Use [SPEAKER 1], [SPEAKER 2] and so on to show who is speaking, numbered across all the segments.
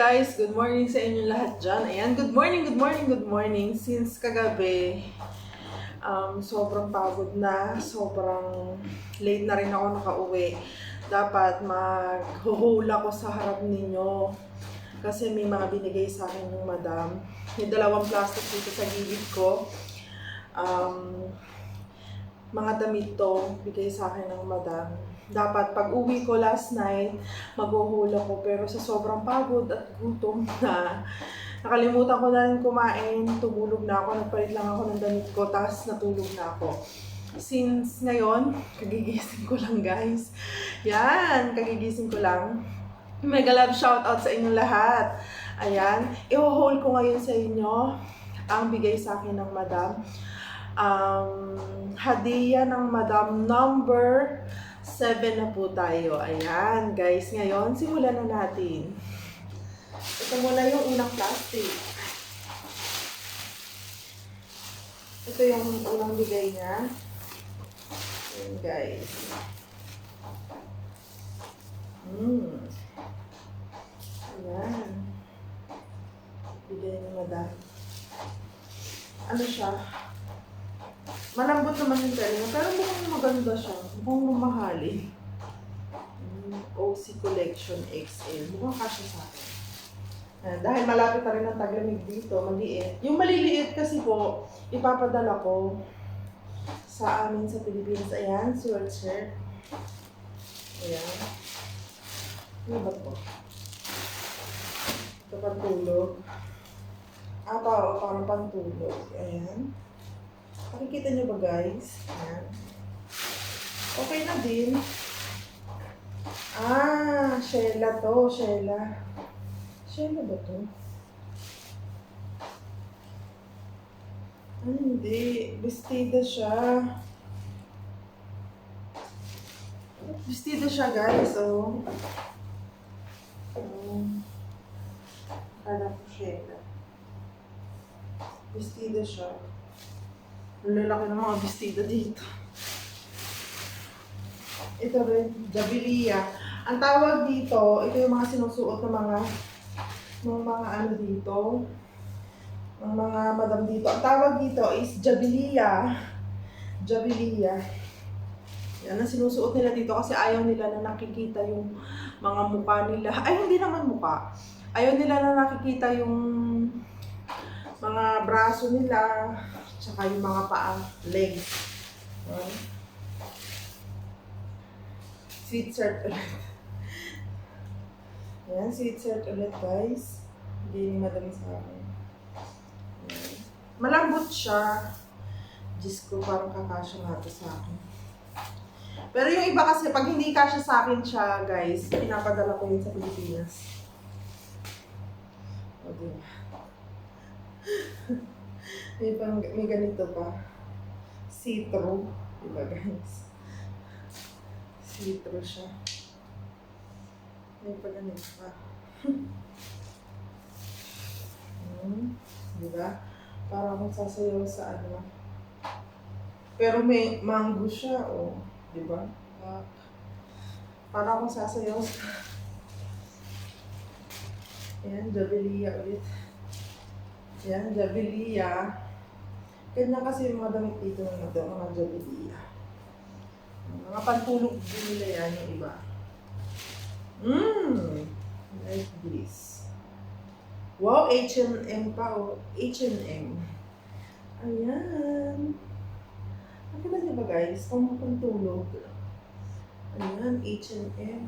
[SPEAKER 1] guys, good morning sa inyo lahat dyan. Ayan, good morning, good morning, good morning. Since kagabi, sobrang pagod na, sobrang late na rin ako nakauwi. Dapat maghuhula ko sa harap ninyo kasi may mga binigay sa akin ng madam. May dalawang plastic dito sa gilid ko. Mga damit to, bigay sa akin ng madam. Dapat pag uwi ko last night, maghuhula ko. Pero sa sobrang pagod at gutom na, nakalimutan ko na rin kumain, tumulog na ako, nagpalit lang ako ng damit ko, tapos natulog na ako. Since ngayon, kagigising ko lang guys. Yan, kagigising ko lang. Mega love shoutout sa inyong lahat. Ayan, i-haul ko ngayon sa inyo ang bigay sa akin ng madam. Hadiya ng Madam number 7 na po tayo. Ayan, guys. Ngayon, simulan na natin. Ito muna yung unang plastic. Ito yung unang bigay niya. Ayan, guys. Ayan. Bigay ni Madam. Ano siya? Malambot naman yung tela, pero mukhang maganda siya. Mukhang mamahali. OC Collection XL. Mukhang kasya sa akin. Dahil malapit na rin ang taglamig dito, maliit. Yung maliliit kasi po, ipapadala ko sa amin sa Pilipinas. Ayan, sweatshirt. Ayan. Ano ba po? Ito pantulog. Parang pantulog. Ayan. Makikita nyo ba guys? Ayan. Okay na din. Shela to. Shela. Shela ba to? Hindi. Bestida siya. Bestida siya guys. Kala ko shela. Bestida siya. Lalaki ng mga bestida dito. Ito rin, jabiliya. Ang tawag dito, ito yung mga sinusuot ng mga ano dito, ng mga madam dito. Ang tawag dito is jabiliya. Jabiliya. Yan ang sinusuot nila dito kasi ayaw nila na nakikita yung mga mukha nila. Ay, hindi naman mukha. Ayaw nila na nakikita yung mga braso nila, tsaka yung mga paa, legs. Sweatshirt ulit. Ayan, sweatshirt ulit guys. Hindi madami sa akin. Ayan. Malambot siya. Diyos ko, parang kakasya nga ito sa akin. Pero yung iba kasi, pag hindi kasya sa akin siya guys, pinapadala ko yun sa Pilipinas. O diba? May ganito pa. See-through. Diba guys? See-through siya. May pa ganito pa. Diba? Para akong sasayaw sa ano. Pero may mango siya. Diba? Para akong sasayaw sa... Ayan, jabiliya ulit. Yan, jabiliya. Kanya kasi yung mga damit dito ng mga jabiliya. Mga pantulog din nila yan yung iba. Like this. Wow, H&M pa H&M. Ayan. Nakita niyo ba guys? Kung pantulog. Ayan, H&M.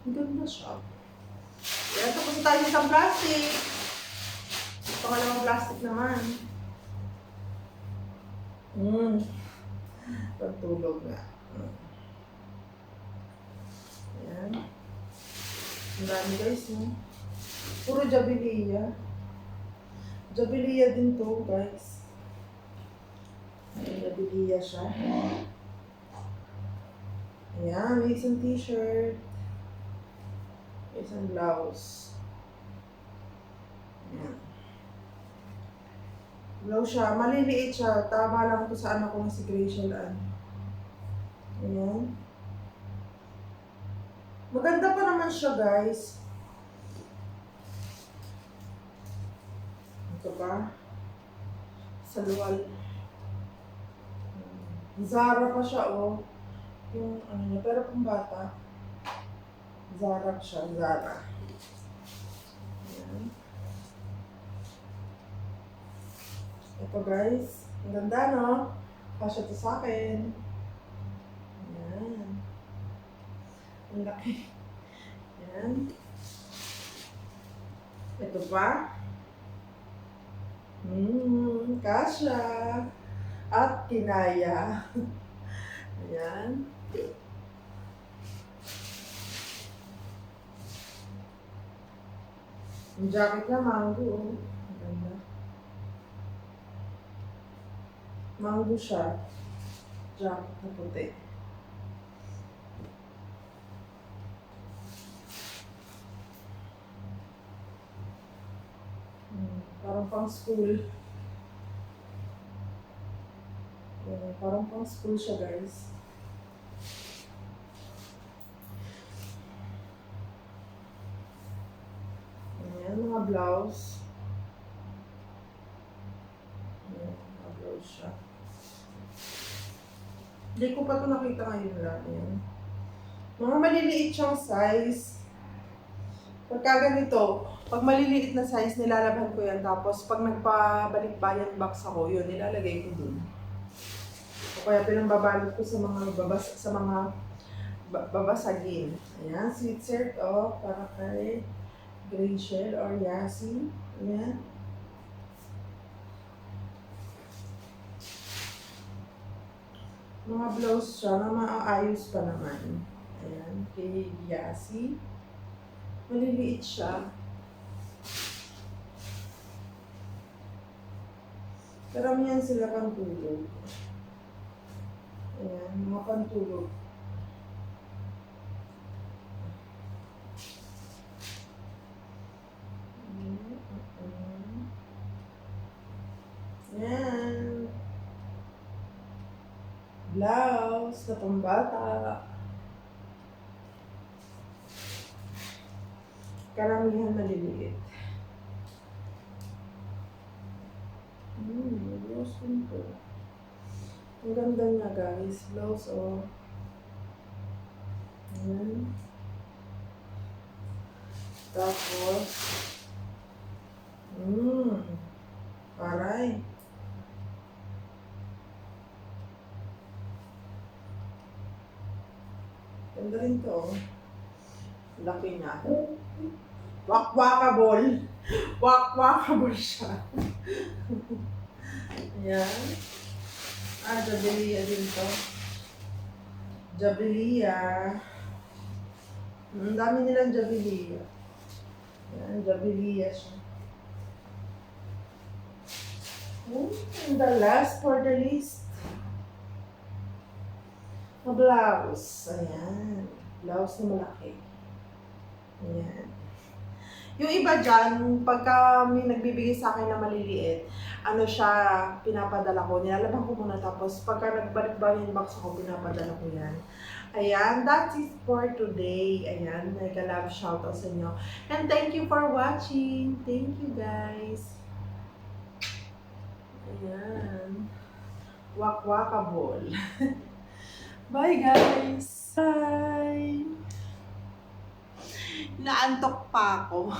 [SPEAKER 1] Ang ganda siya. Ayan, tapos tayo sa plastic. Pangalawang plastic naman. Pagtulog na. Ayan. Ang dami guys, no? Puro jabiliya. Jabiliya din to, guys. Ayan, jabiliya siya. Ayan, may isang t-shirt. May isang blouse. Ayan. Blouse siya. Maliliit siya. Tama lang ito sa anak ko na si Grace. Ayan. Maganda pa naman siya, guys. Ito pa. Saluwal. Zara pa siya, oh. Yung ano niya, pero kung bata. Zara siya, Zara. Ayan. Ito guys. Ang ganda, no? Kasya ito sa akin. Ayan. Ang laki. Ayan. Ito pa. Kasya. At kinaya. Ayan. Yung jacket niya, mango. Ang ganda. Mango siya. Jacket na puti. Parang pang school. Parang pang school siya, guys. Ayan, mga blouse. Ayan, mga blouse siya. Hindi ko pa ito nakita ngayon lang. Ayan. Mga maliliit siyang size. Pagka ganito, pag maliliit na size, nilalaban ko yan. Tapos, pag nagpabalik-bayan box ako, yun, nilalagay ko dun. O kaya pinambabalot ko sa mga babasagin. Ayan, sweet shirt, oh, para kay Rachel or Yasi. Ayan. Mga blouse siya na maaayos pa naman. Ayan, kay Yasi. Maliliit siya. Karamihan sila pantulog. Ayan, mga pantulog. Ayan. Blouse na pambata. Karamihan maliliit. Blouse din po. Ang ganda niya, guys. Blouse, oh. Ayan. Tapos, aray. Ganda rin to, oh. Laki niya. Wakwakable. Wakwakable siya. Ayan. Jabilia din to. Jabilia. Ang dami nilang Jabilia. Ayan, Jabilia siya. And the last for the list. A blouse. Ayan. Blouse na malaki. Ayan. Yung iba dyan, pagka may nagbibigay sa akin na maliliit, ano siya, pinapadala ko. Nilalaban ko muna tapos pagka nagbalik-balik box ako, pinapadala ko yan. Ayan, that is for today. Ayan, nag-love shoutout sa inyo. And thank you for watching. Thank you guys. Ayan. Wakwakable. Bye guys. Bye. Naantok pa ako.